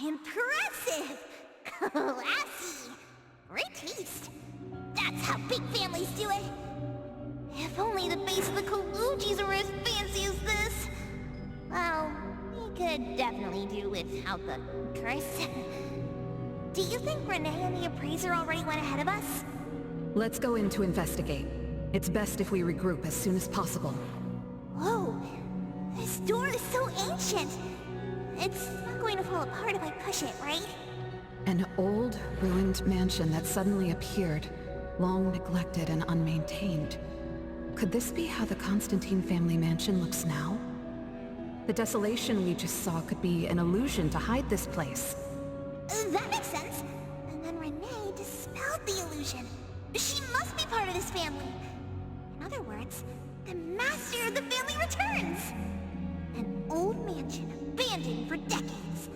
Impressive! Classy! Great taste! That's how big families do it! If only the base of the Kalujis were as fancy as this! Well, we could definitely do without the curse. Do you think Renee and the appraiser already went ahead of us? Let's go in to investigate. It's best if we regroup as soon as possible. Whoa! This door is so ancient! It's not going to fall apart if I push it, right? An old, ruined mansion that suddenly appeared, long neglected and unmaintained. Could this be how the Constantine family mansion looks now? The desolation we just saw could be an illusion to hide this place. That makes sense. And then Renee dispelled the illusion. She must be part of this family. In other words, the master of the family returns. An old mansion abandoned for decades.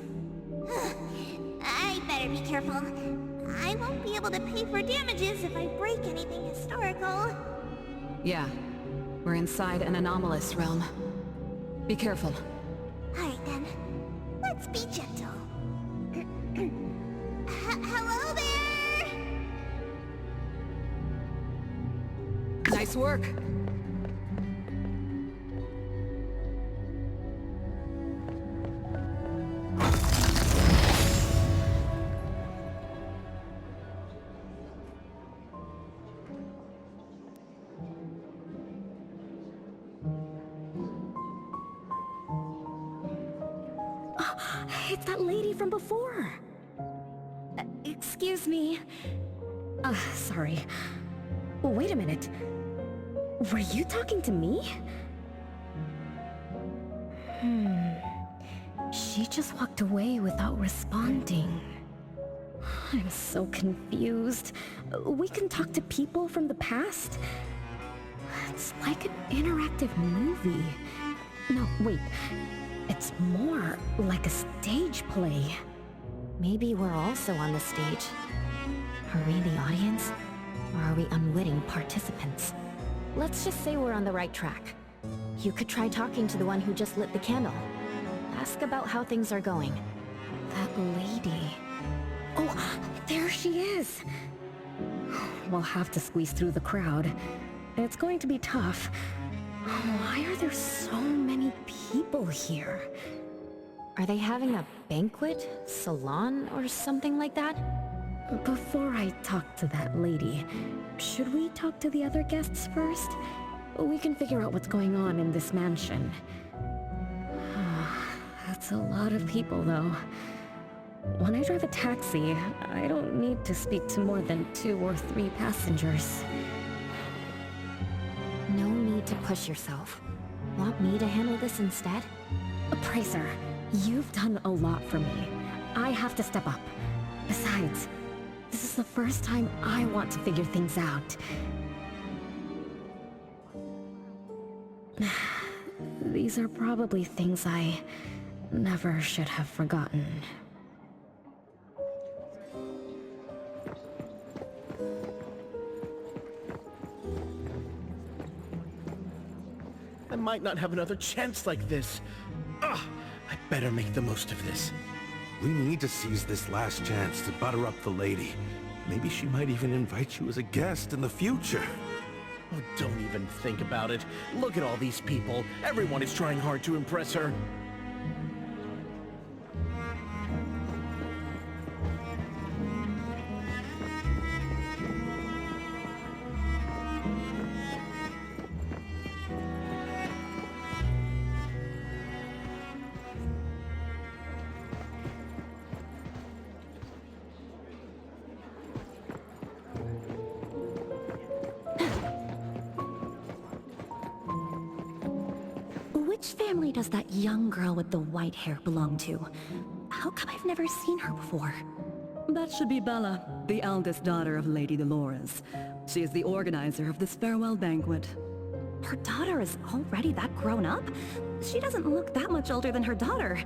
I better be careful. I won't be able to pay for damages if I break anything historical. Yeah, we're inside an anomalous realm. Be careful. Alright then, let's be gentle. Hello there! Nice work. It's that lady from before! Excuse me. Sorry. Wait a minute. Were you talking to me? She just walked away without responding. I'm so confused. We can talk to people from the past? It's like an interactive movie. No, wait. It's more like a stage play. Maybe we're also on the stage. Are we the audience? Or are we unwitting participants? Let's just say we're on the right track. You could try talking to the one who just lit the candle. Ask about how things are going. That lady... Oh, there she is! We'll have to squeeze through the crowd. It's going to be tough. Why are there so many people here? Are they having a banquet, salon, or something like that? Before I talk to that lady, should we talk to the other guests first? We can figure out what's going on in this mansion. That's a lot of people, though. When I drive a taxi, I don't need to speak to more than 2 or 3 passengers. No need to push yourself. Want me to handle this instead? Appraiser, you've done a lot for me. I have to step up. Besides, this is the first time I want to figure things out. These are probably things I never should have forgotten. I might not have another chance like this. I better make the most of this. We need to seize this last chance to butter up the lady. Maybe she might even invite you as a guest in the future. Oh, don't even think about it. Look at all these people. Everyone is trying hard to impress her. Which family does that young girl with the white hair belong to? How come I've never seen her before? That should be Bella, the eldest daughter of Lady Dolores. She is the organizer of this farewell banquet. Her daughter is already that grown up? She doesn't look that much older than her daughter.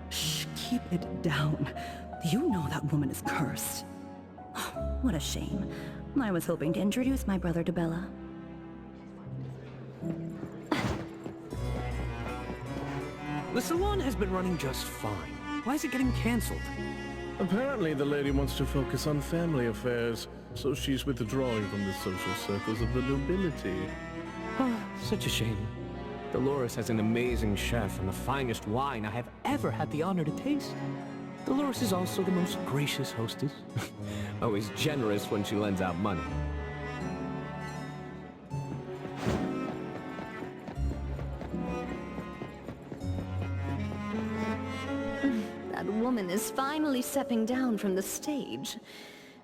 Shh, keep it down. You know that woman is cursed. What a shame. I was hoping to introduce my brother to Bella. The salon has been running just fine. Why is it getting cancelled? Apparently the lady wants to focus on family affairs, so she's withdrawing from the social circles of the nobility. Such a shame. Dolores has an amazing chef and the finest wine I have ever had the honor to taste. Dolores is also the most gracious hostess. Always generous when she lends out money. That woman is finally stepping down from the stage.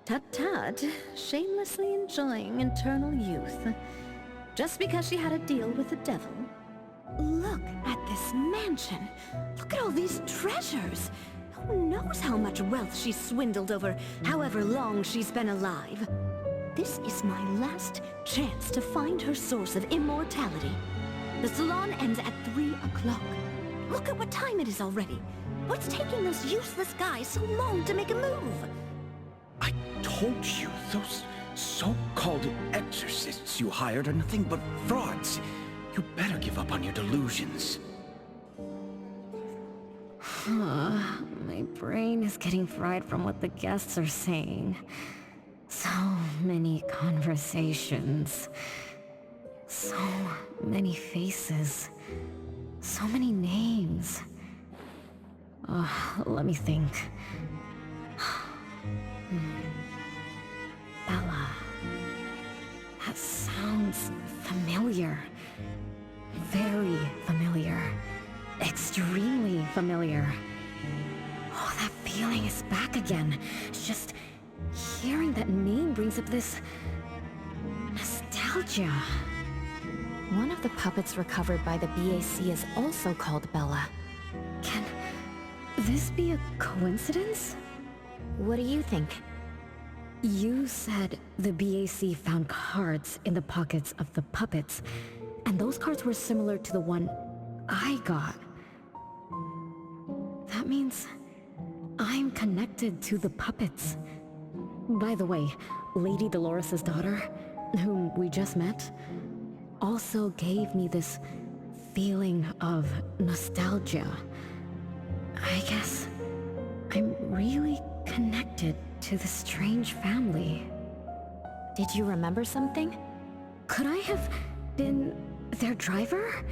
Tut-tut, shamelessly enjoying eternal youth. Just because she had a deal with the devil. Look at this mansion. Look at all these treasures. Who knows how much wealth she's swindled over however long she's been alive. This is my last chance to find her source of immortality. The salon ends at 3 o'clock. Look at what time it is already. What's taking those useless guys so long to make a move? I told you, those so-called exorcists you hired are nothing but frauds. You better give up on your delusions. My brain is getting fried from what the guests are saying. So many conversations. So many faces. So many names. Let me think. Bella. That sounds familiar. Very familiar. Extremely familiar. Oh, that feeling is back again. It's just hearing that name brings up this nostalgia. One of the puppets recovered by the BAC is also called Bella. Can this be a coincidence? What do you think? You said the BAC found cards in the pockets of the puppets, and those cards were similar to the one I got. That means I'm connected to the puppets. By the way, Lady Dolores' daughter, whom we just met, also gave me this feeling of nostalgia. I guess I'm really connected to the strange family. Did you remember something? Could I have been their driver?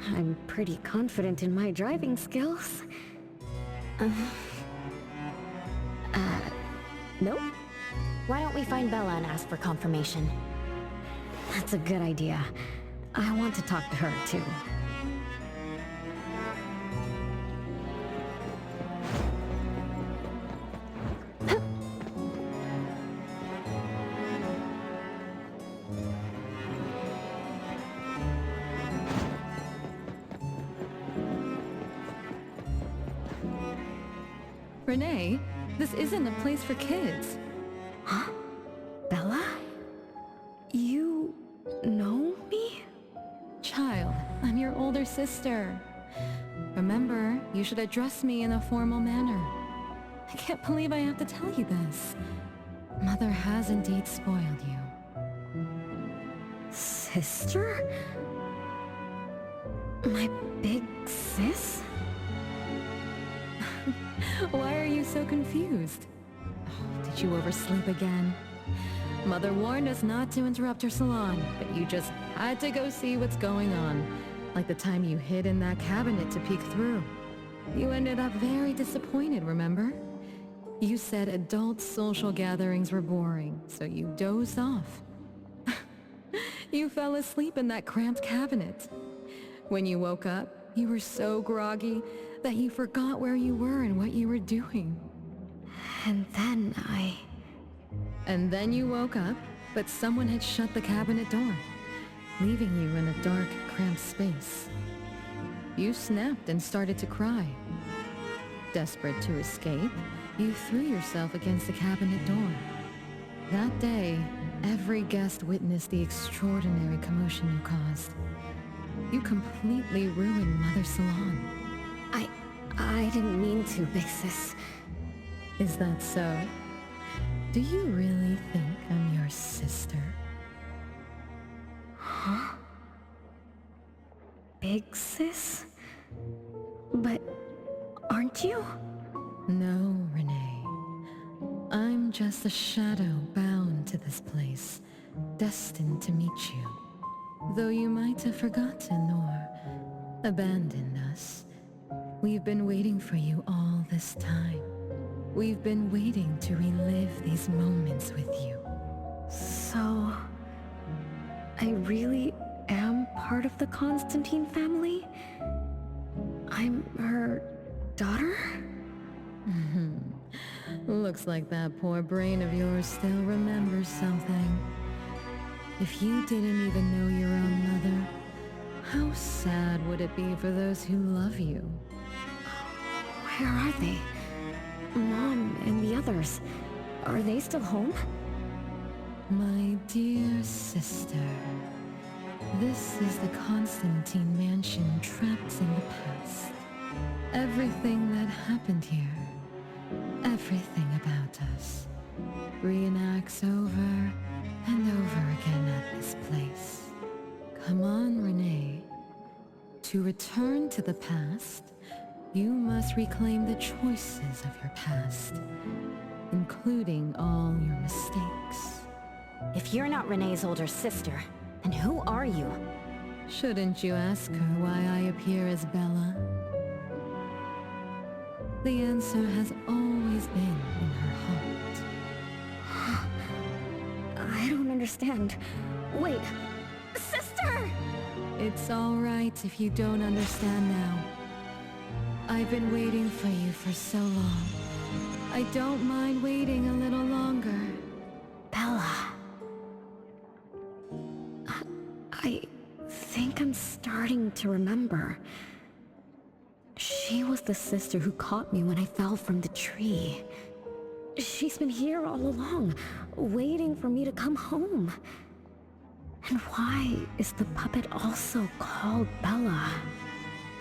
I'm pretty confident in my driving skills. Nope. Why don't we find Bella and ask for confirmation? That's a good idea. I want to talk to her, too. Renee, this isn't a place for kids. Huh? Bella? You know me? Child, I'm your older sister. Remember, you should address me in a formal manner. I can't believe I have to tell you this. Mother has indeed spoiled you. Sister? My big sis? Why are you so confused? Oh, did you oversleep again? Mother warned us not to interrupt her salon, but you just had to go see what's going on. Like the time you hid in that cabinet to peek through. You ended up very disappointed, remember? You said adult social gatherings were boring, so you dozed off. You fell asleep in that cramped cabinet. When you woke up, you were so groggy that you forgot where you were and what you were doing. And then And then you woke up, but someone had shut the cabinet door, leaving you in a dark, cramped space. You snapped and started to cry. Desperate to escape, you threw yourself against the cabinet door. That day, every guest witnessed the extraordinary commotion you caused. You completely ruined Mother's salon. I didn't mean to, big sis. Is that so? Do you really think I'm your sister? Huh? Big sis? But are aren't you? No, Renee. I'm just a shadow bound to this place, destined to meet you. Though you might have forgotten or abandoned us, we've been waiting for you all this time. We've been waiting to relive these moments with you. So... I really am part of the Constantine family? I'm her daughter? Looks like that poor brain of yours still remembers something. If you didn't even know your own mother, how sad would it be for those who love you? Where are they? Mom and the others. Are they still home? My dear sister, this is the Constantine mansion trapped in the past. Everything that happened here, everything about us, reenacts over and over again at this place. Come on, Renee. To return to the past, you must reclaim the choices of your past, including all your mistakes. If you're not Renee's older sister, then who are you? Shouldn't you ask her why I appear as Bella? The answer has always been in her heart. I don't understand. Wait, sister! It's all right if you don't understand now. I've been waiting for you for so long. I don't mind waiting a little longer. Bella. I think I'm starting to remember. She was the sister who caught me when I fell from the tree. She's been here all along, waiting for me to come home. And why is the puppet also called Bella?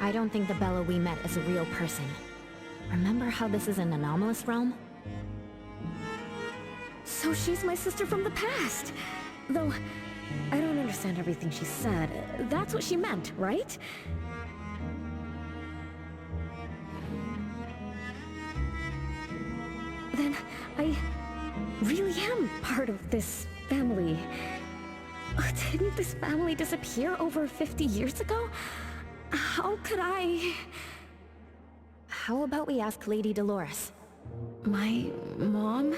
I don't think the Bella we met is a real person. Remember how this is an anomalous realm? So she's my sister from the past. Though, I don't understand everything she said. That's what she meant, right? Then, I really am part of this family. Didn't this family disappear over 50 years ago? How could I... How about we ask Lady Dolores? My mom?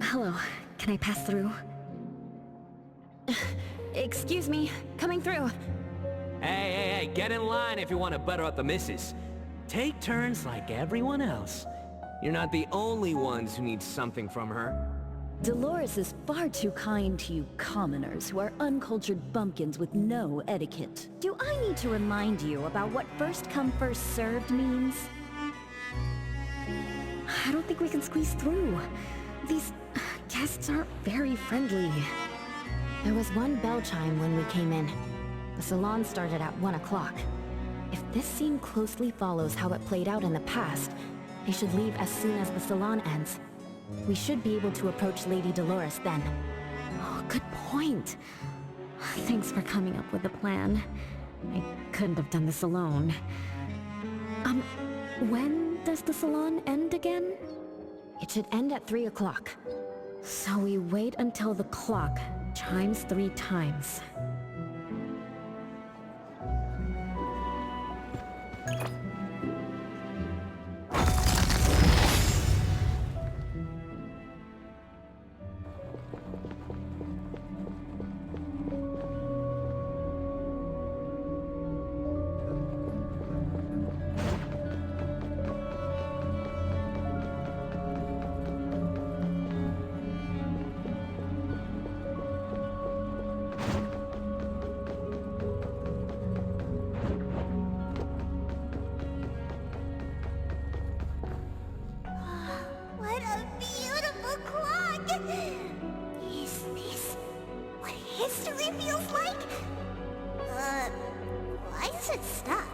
Hello, can I pass through? Excuse me, coming through. Hey, get in line if you want to butter up the missus. Take turns like everyone else. You're not the only ones who need something from her. Dolores is far too kind to you commoners who are uncultured bumpkins with no etiquette. Do I need to remind you about what first come first served means? I don't think we can squeeze through. These guests aren't very friendly. There was one bell chime when we came in. The salon started at 1 o'clock. If this scene closely follows how it played out in the past, they should leave as soon as the salon ends. We should be able to approach Lady Dolores then. Oh, good point. Thanks for coming up with a plan. I couldn't have done this alone. When does the salon end again? It should end at 3 o'clock. So we wait until the clock chimes 3 times. What a beautiful clock! Is this what history feels like? Why is it stuck?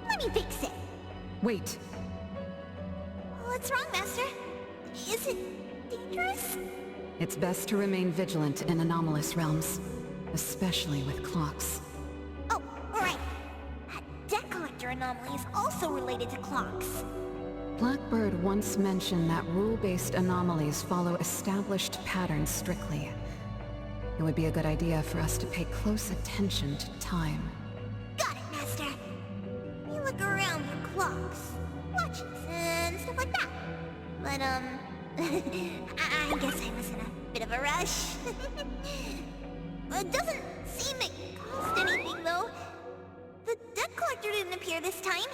Let me fix it. Wait. What's wrong, Master? Is it dangerous? It's best to remain vigilant in anomalous realms, especially with clocks. Oh, right. That debt collector anomaly is also related to clocks. Blackbird once mentioned that rule-based anomalies follow established patterns strictly. It would be a good idea for us to pay close attention to time. Got it, Master. We look around for clocks, watches, and stuff like that. But, I guess I was in a bit of a rush. It doesn't seem it cost anything, though. The debt collector didn't appear this time.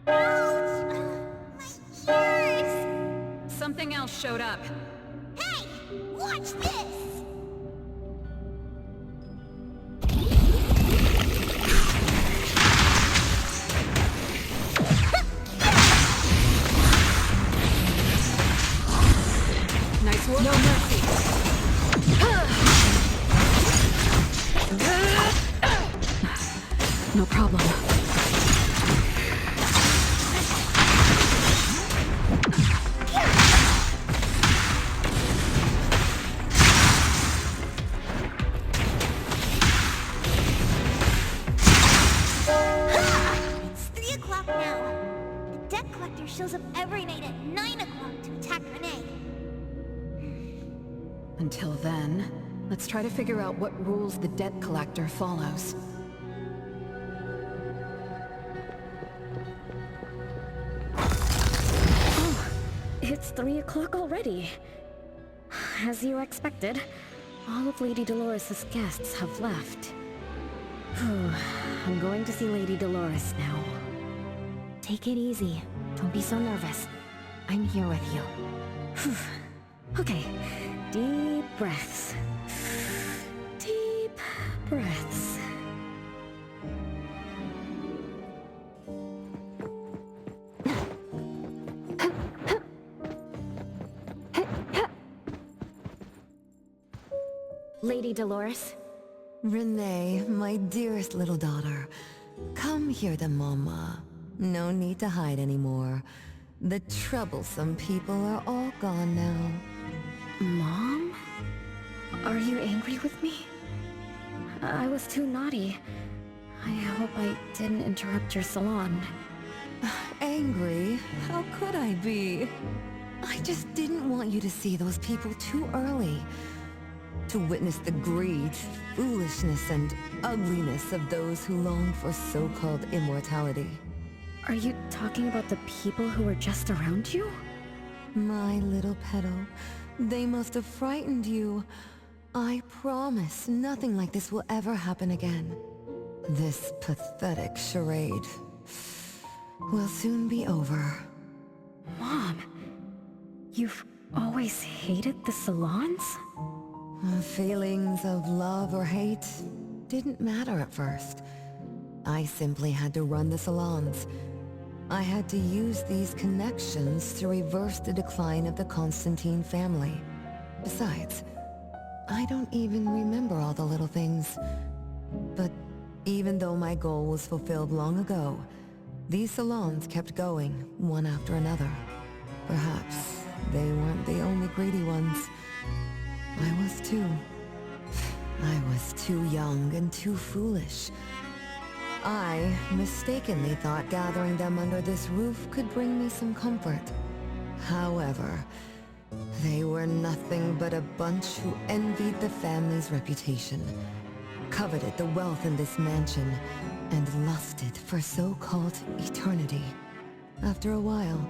Ouch! My ears! Something else showed up. Hey! Watch this! Nice work. No mercy. No problem. It's 3 o'clock now. The debt collector shows up every night at 9 o'clock to attack Renee. Until then, let's try to figure out what rules the debt collector follows. It's 3 o'clock already. As you expected, all of Lady Dolores' guests have left. I'm going to see Lady Dolores now. Take it easy. Don't be so nervous. I'm here with you. Okay, deep breaths. Deep breaths. Lady Dolores? Renee, my dearest little daughter. Come here to Mama. No need to hide anymore. The troublesome people are all gone now. Mom? Are you angry with me? I was too naughty. I hope I didn't interrupt your salon. Angry? How could I be? I just didn't want you to see those people too early. To witness the greed, foolishness, and ugliness of those who long for so-called immortality. Are you talking about the people who were just around you? My little petal, they must have frightened you. I promise nothing like this will ever happen again. This pathetic charade will soon be over. Mom, you've always hated the salons? Feelings of love or hate didn't matter at first. I simply had to run the salons. I had to use these connections to reverse the decline of the Constantine family. Besides, I don't even remember all the little things. But even though my goal was fulfilled long ago, these salons kept going, one after another. Perhaps they weren't the only greedy ones. I was too. I was too young and too foolish. I mistakenly thought gathering them under this roof could bring me some comfort. However, they were nothing but a bunch who envied the family's reputation, coveted the wealth in this mansion, and lusted for so-called eternity. After a while,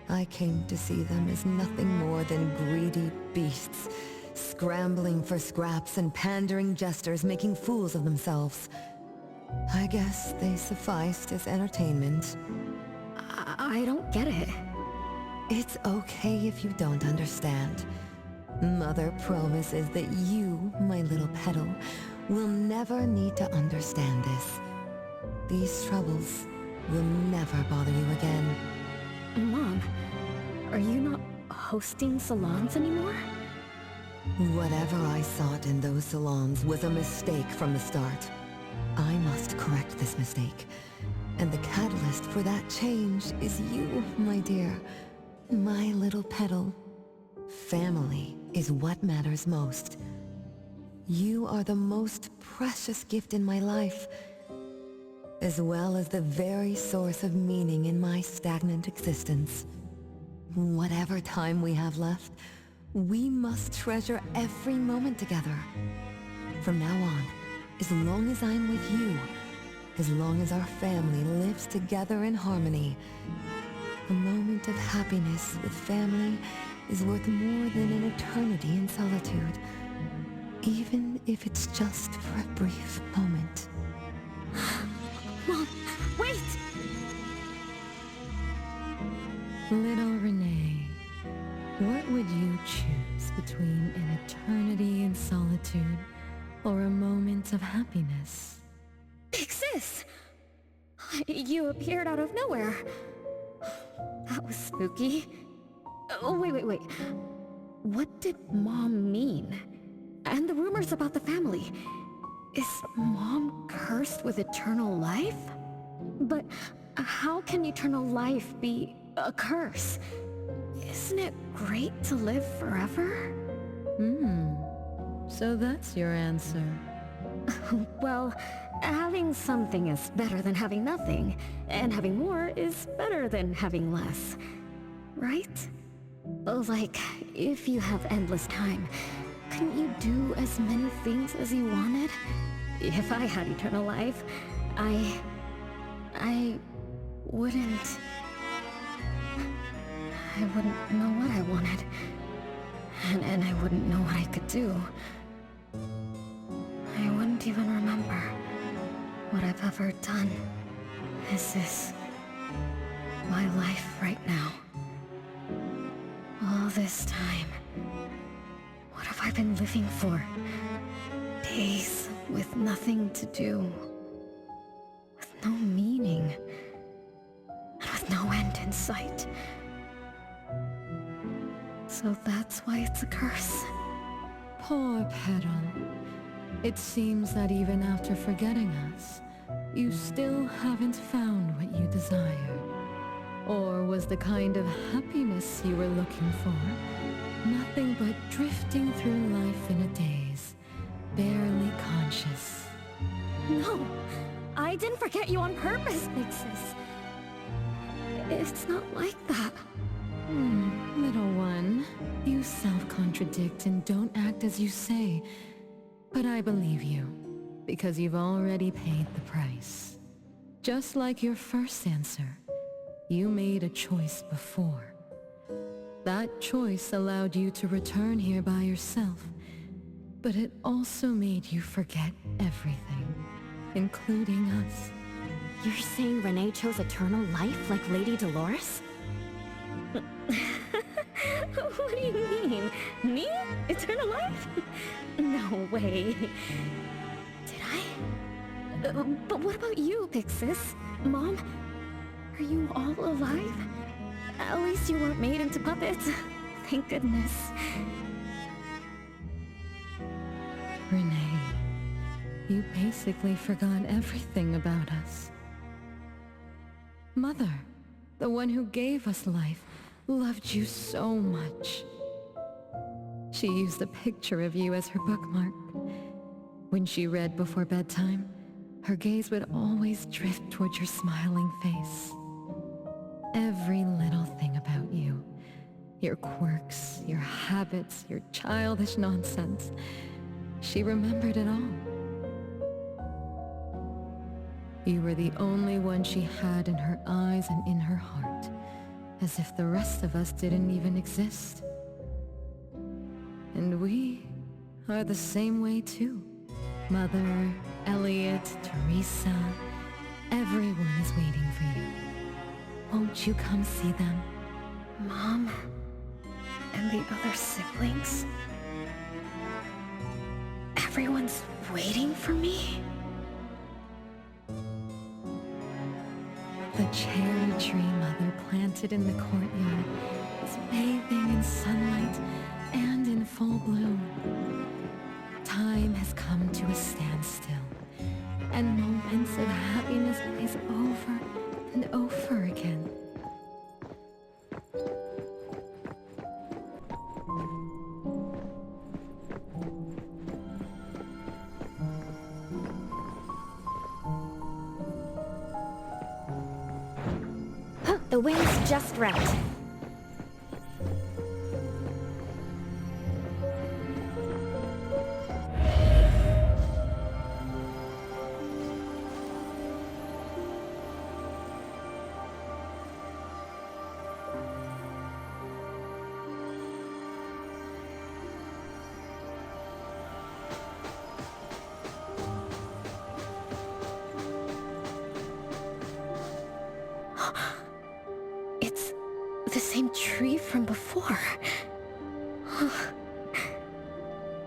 I came to see them as nothing more than greedy beasts, scrambling for scraps and pandering jesters making fools of themselves. I guess they sufficed as entertainment. I don't get it. It's okay if you don't understand. Mother promises that you, my little petal, will never need to understand this. These troubles will never bother you again. Mom, are you not hosting salons anymore? Whatever I sought in those salons was a mistake from the start. I must correct this mistake. And the catalyst for that change is you, my dear. My little petal. Family is what matters most. You are the most precious gift in my life, as well as the very source of meaning in my stagnant existence. Whatever time we have left, we must treasure every moment together. From now on, as long as I'm with you, as long as our family lives together in harmony, a moment of happiness with family is worth more than an eternity in solitude, even if it's just for a brief moment. Mom, wait! Little Renee, what would you choose between an eternity in solitude or a moment of happiness? Big Sis! You appeared out of nowhere. That was spooky. Oh, wait. What did Mom mean? And the rumors about the family. Is Mom cursed with eternal life? But how can eternal life be a curse? Isn't it great to live forever? So that's your answer. Well, having something is better than having nothing, and having more is better than having less. Right? Like, if you have endless time, couldn't you do as many things as you wanted? If I had eternal life, I wouldn't know what I wanted. And I wouldn't know what I could do. I wouldn't even remember what I've ever done. Is this my life right now? All this time, what have I been living for? Days with nothing to do, with no meaning, and with no end in sight. So that's why it's a curse. Poor Petal. It seems that even after forgetting us, you still haven't found what you desired. Or was the kind of happiness you were looking for nothing but drifting through life in a daze, barely conscious? No, I didn't forget you on purpose, Big Sis. It's not like that. Little one, you self-contradict and don't act as you say. But I believe you, because you've already paid the price. Just like your first answer, you made a choice before. That choice allowed you to return here by yourself, but it also made you forget everything, including us. You're saying Renee chose eternal life like Lady Dolores? What do you mean? Me? Eternal life? No way. Did I? But what about you, Big Sis? Mom? Are you all alive? At least you weren't made into puppets. Thank goodness. Renee, you basically forgot everything about us. Mother, the one who gave us life, loved you so much. She used a picture of you as her bookmark. When she read before bedtime, her gaze would always drift towards your smiling face. Every little thing about you, your quirks, your habits, your childish nonsense, she remembered it all. You were the only one she had in her eyes and in her heart, as if the rest of us didn't even exist. And we are the same way too. Mother, Elliot, Teresa, everyone is waiting for you. Won't you come see them? Mom? And the other siblings? Everyone's waiting for me? The cherry tree Mother planted in the courtyard is bathing in sunlight and in full bloom. Time has come to a standstill, and moments of happiness plays over and over again. The wind's just right. It's the same tree from before.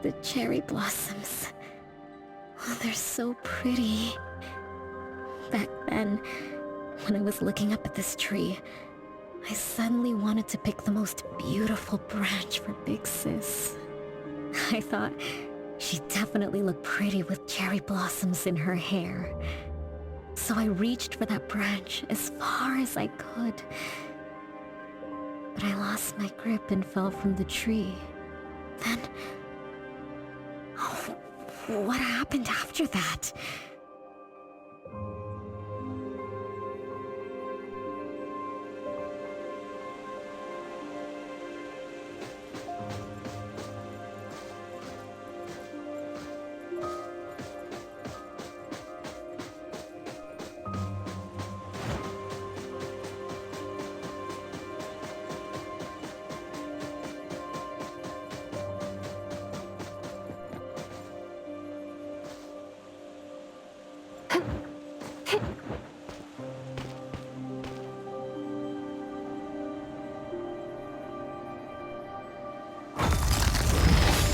The cherry blossoms. Oh, they're so pretty. Back then, when I was looking up at this tree, I suddenly wanted to pick the most beautiful branch for Big Sis. I thought she'd definitely look pretty with cherry blossoms in her hair. So I reached for that branch as far as I could. But I lost my grip and fell from the tree. Then... oh, what happened after that?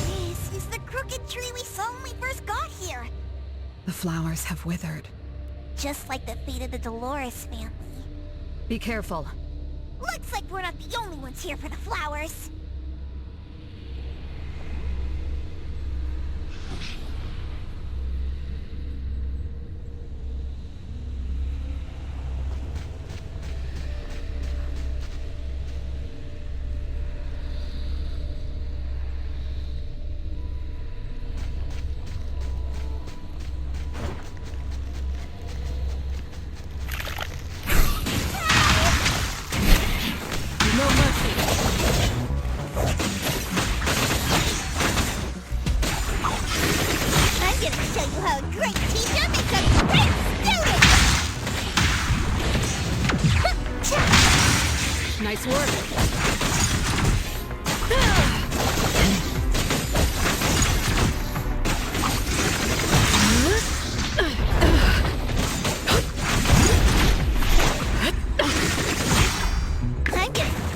This is the crooked tree we saw when we first got here. The flowers have withered. Just like the fate of the Dolores family. Be careful. Looks like we're not the only ones here for the flowers. I'm gonna show you how a great teacher makes a great student! Nice work. I'm gonna...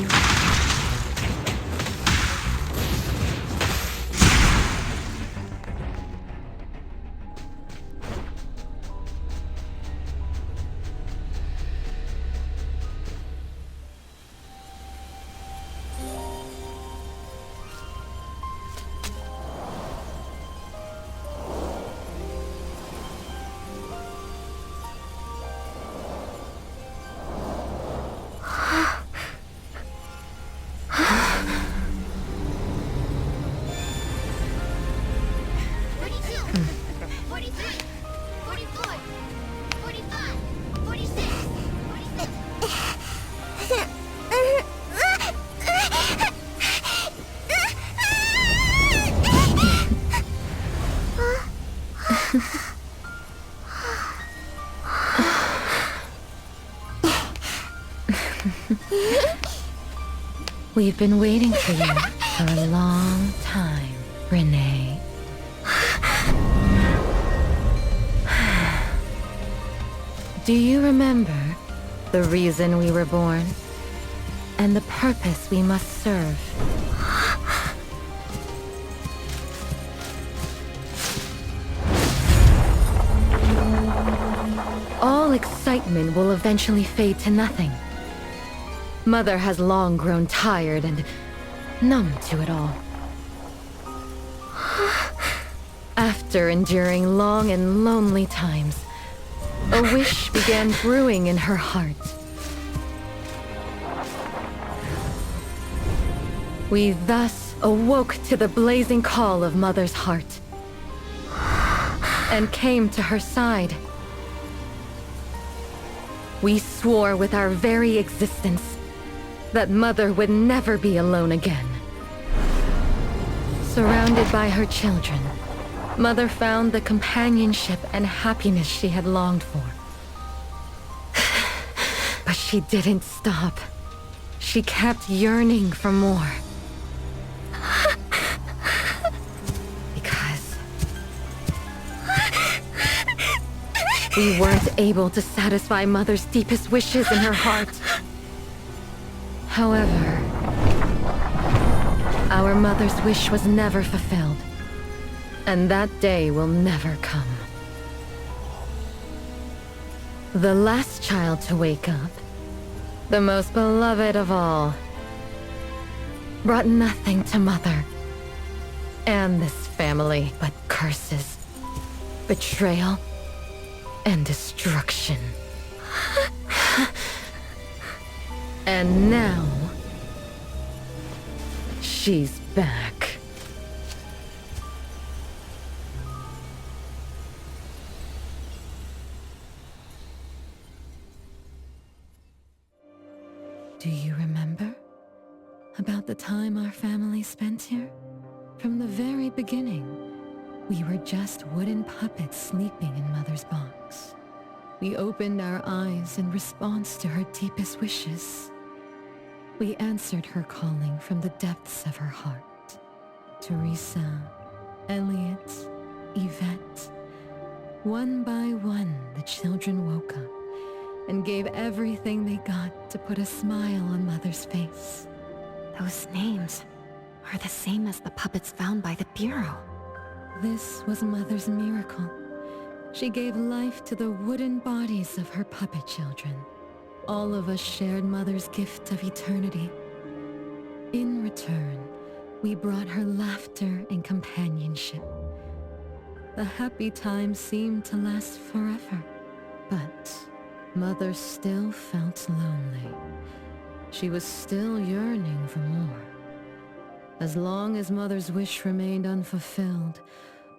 We've been waiting for you for a long time, Renee. Do you remember the reason we were born? And the purpose we must serve? All excitement will eventually fade to nothing. Mother has long grown tired and numb to it all. After enduring long and lonely times, a wish began brewing in her heart. We thus awoke to the blazing call of Mother's heart, and came to her side. We swore with our very existence that Mother would never be alone again. Surrounded by her children, Mother found the companionship and happiness she had longed for. But she didn't stop. She kept yearning for more. Because we weren't able to satisfy Mother's deepest wishes in her heart. However, our Mother's wish was never fulfilled, and that day will never come. The last child to wake up, the most beloved of all, brought nothing to Mother and this family but curses, betrayal, and destruction. And now, she's back. Do you remember about the time our family spent here? From the very beginning, we were just wooden puppets sleeping in Mother's box. We opened our eyes in response to her deepest wishes. We answered her calling from the depths of her heart. Teresa, Elliot, Yvette. One by one, the children woke up and gave everything they got to put a smile on Mother's face. Those names are the same as the puppets found by the Bureau. This was Mother's miracle. She gave life to the wooden bodies of her puppet children. All of us shared Mother's gift of eternity. In return, we brought her laughter and companionship. The happy times seemed to last forever, but Mother still felt lonely. She was still yearning for more. As long as Mother's wish remained unfulfilled,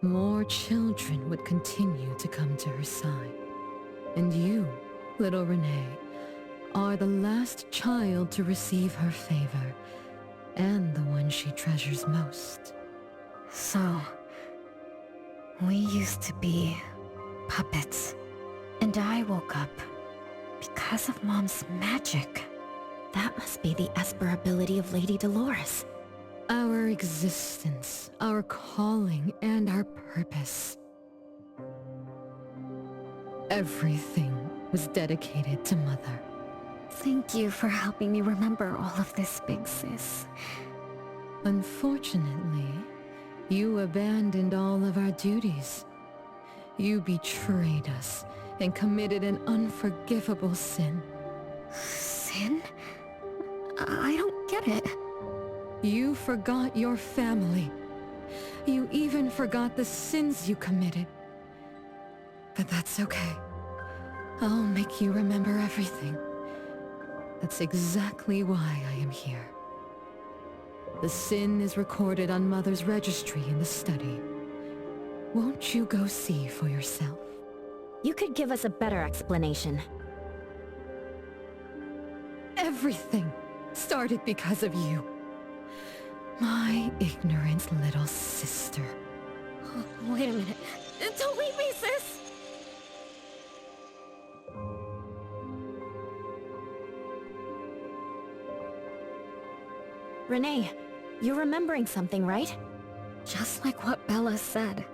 more children would continue to come to her side. And you, little Renee, are the last child to receive her favor, and the one she treasures most. So, we used to be puppets, and I woke up because of Mom's magic. That must be the Esper ability of Lady Dolores. Our existence, our calling, and our purpose. Everything was dedicated to Mother. Thank you for helping me remember all of this, Big Sis. Unfortunately, you abandoned all of our duties. You betrayed us and committed an unforgivable sin. Sin? I don't get it. You forgot your family. You even forgot the sins you committed. But that's okay. I'll make you remember everything. That's exactly why I am here. The sin is recorded on Mother's registry in the study. Won't you go see for yourself? You could give us a better explanation. Everything started because of you. My ignorant little sister. Oh, wait a minute. Don't leave me, sis! Renee, you're remembering something, right? Just like what Bella said.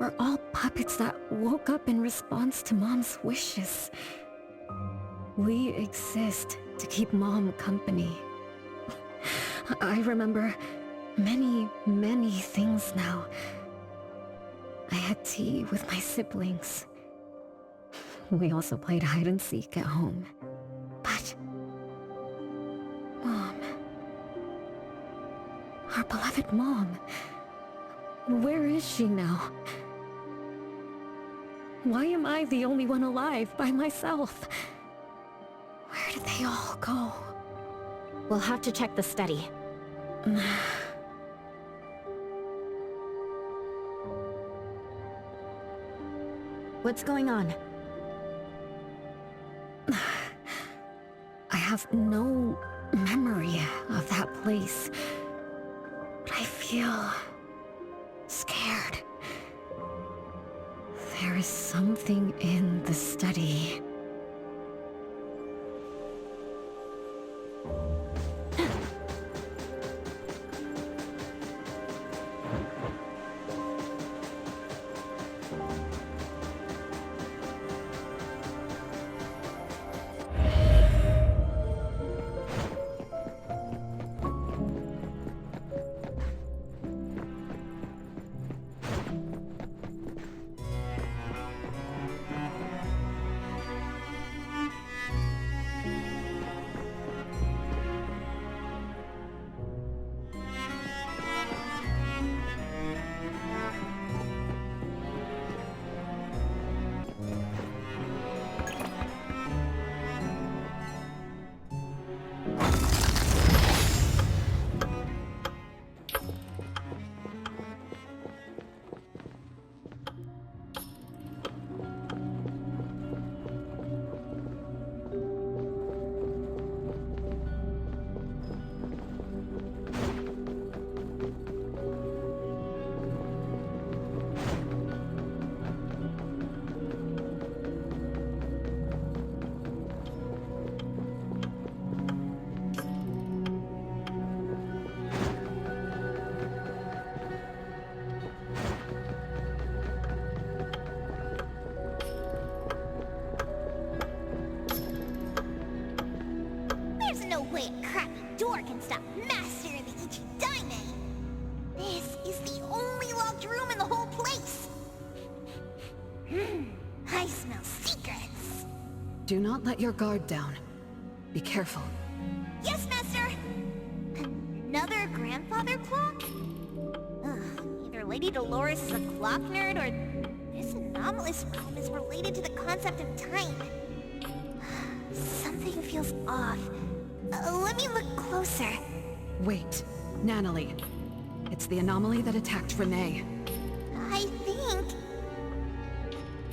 We're all puppets that woke up in response to Mom's wishes. We exist to keep Mom company. I remember many, many things now. I had tea with my siblings. We also played hide and seek at home. But Mom, our beloved Mom, where is she now? Why am I the only one alive by myself? Where did they all go? We'll have to check the study. What's going on? have no memory of that place. But I feel scared. There is something in the study. There's no way a crappy door can stop Master of the Ichidaime! This is the only locked room in the whole place! I smell secrets! Do not let your guard down. Be careful. Yes, Master! Another grandfather clock? Ugh, either Lady Dolores is a clock nerd, or this anomalous room is related to the concept of time. Something feels off. Let me look closer. Wait, Natalie. It's the anomaly that attacked Renee. I think...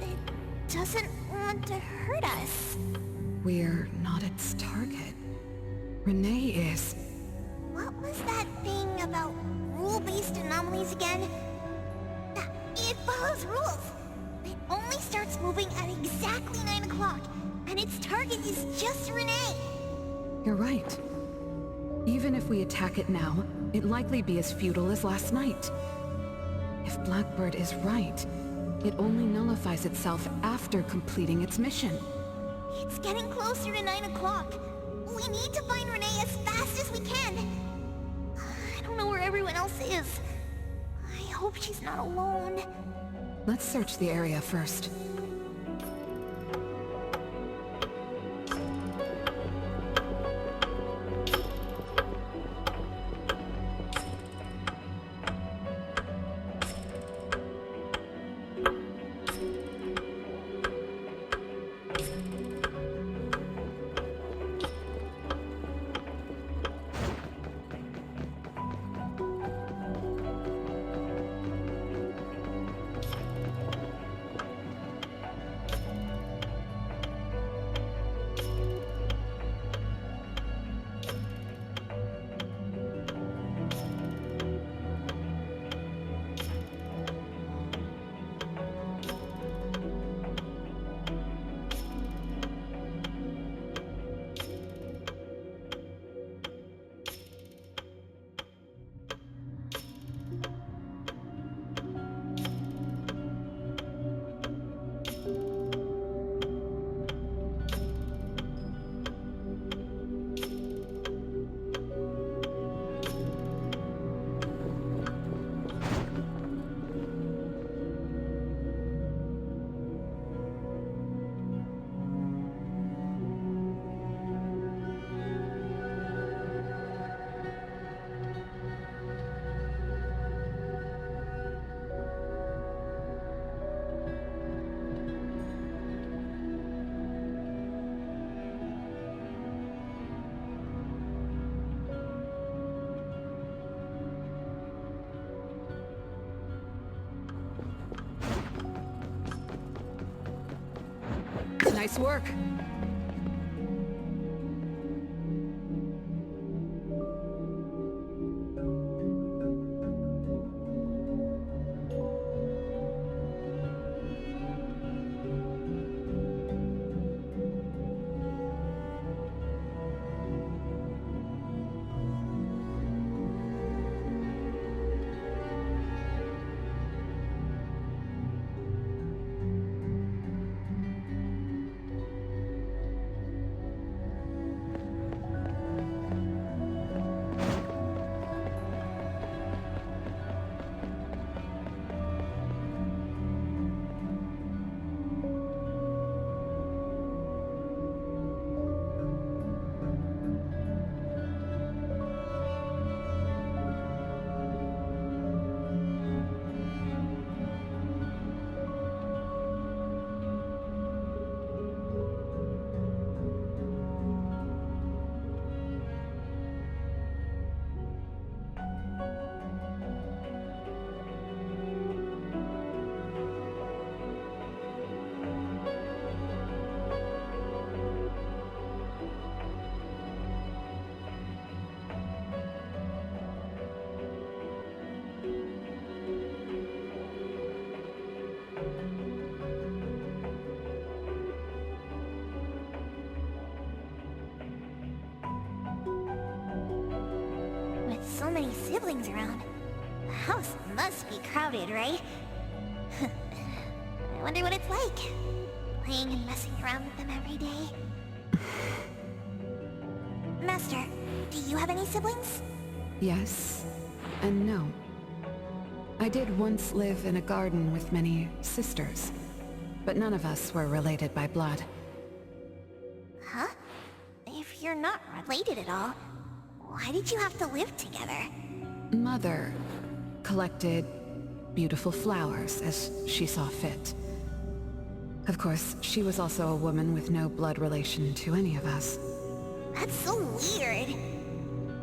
it doesn't want to hurt us. We're not its target. Renee is... What was that thing about rule-based anomalies again? It follows rules. It only starts moving at exactly 9 o'clock, and its target is just Renee. You're right. Even if we attack it now, it'd likely be as futile as last night. If Blackbird is right, it only nullifies itself after completing its mission. It's getting closer to 9 o'clock. We need to find Renee as fast as we can. I don't know where everyone else is. I hope she's not alone. Let's search the area first. Nice work. so many siblings around. The house must be crowded, right? I wonder what it's like, playing and messing around with them every day. Master, do you have any siblings? Yes, and no. I did once live in a garden with many sisters, but none of us were related by blood. Huh? If you're not related at all, why did you have to live together? Mother collected beautiful flowers as she saw fit. Of course, she was also a woman with no blood relation to any of us. That's so weird.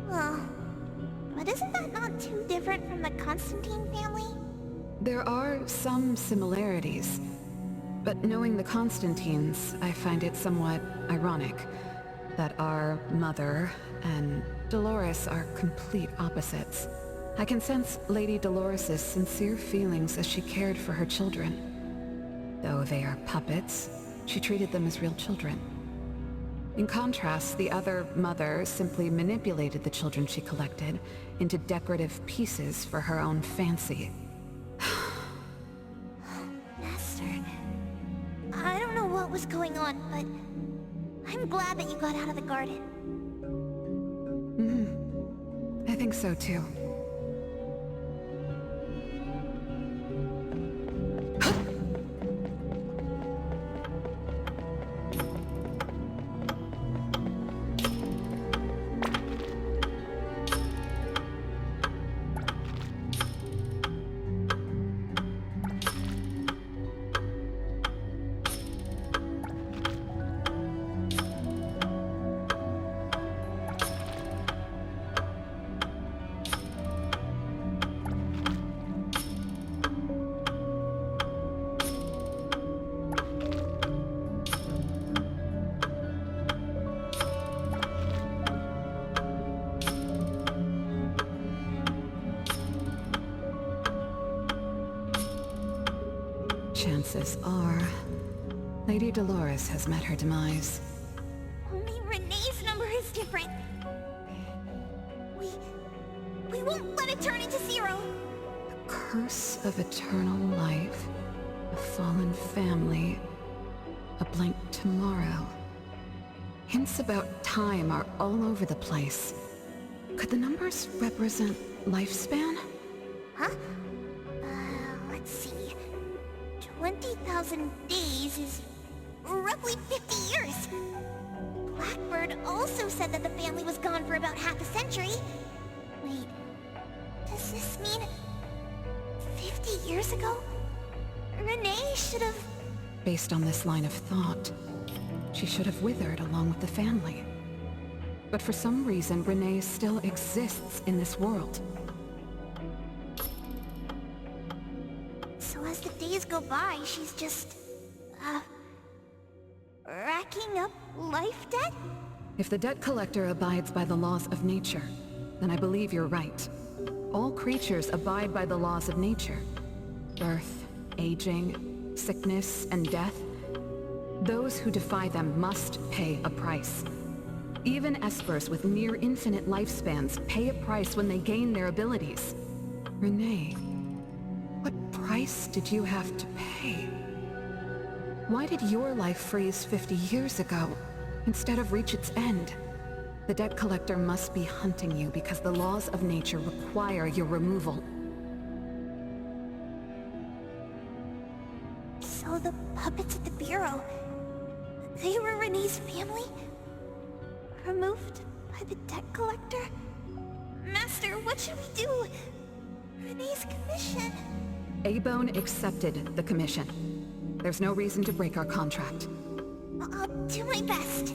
Well, but isn't that not too different from the Constantine family? There are some similarities, but knowing the Constantines, I find it somewhat ironic that our mother and Dolores are complete opposites. I can sense Lady Dolores' sincere feelings as she cared for her children. Though they are puppets, she treated them as real children. In contrast, the other mother simply manipulated the children she collected into decorative pieces for her own fancy. Master, I don't know what was going on, but I'm glad that you got out of the garden. I think so too. Chances are, Lady Dolores has met her demise. Only Renee's number is different. We won't let it turn into zero. A curse of eternal life, a fallen family, a blank tomorrow. Hints about time are all over the place. Could the numbers represent lifespan? Huh? Let's see. 20,000 days is roughly 50 years. Blackbird also said that the family was gone for about half a century. Wait, does this mean 50 years ago? Renee should have... Based on this line of thought, she should have withered along with the family. But for some reason, Renee still exists in this world. So as the days go by, she's just... racking up life debt? If the debt collector abides by the laws of nature, then I believe you're right. All creatures abide by the laws of nature. Birth, aging, sickness, and death. Those who defy them must pay a price. Even espers with near infinite lifespans pay a price when they gain their abilities. Renee, what price did you have to pay? Why did your life freeze 50 years ago, instead of reach its end? The debt collector must be hunting you because the laws of nature require your removal. So the puppets at the Bureau, they were Renee's family? Removed by the debt collector? Master, what should we do? Renee's commission. A-Bone accepted the commission. There's no reason to break our contract. I'll do my best.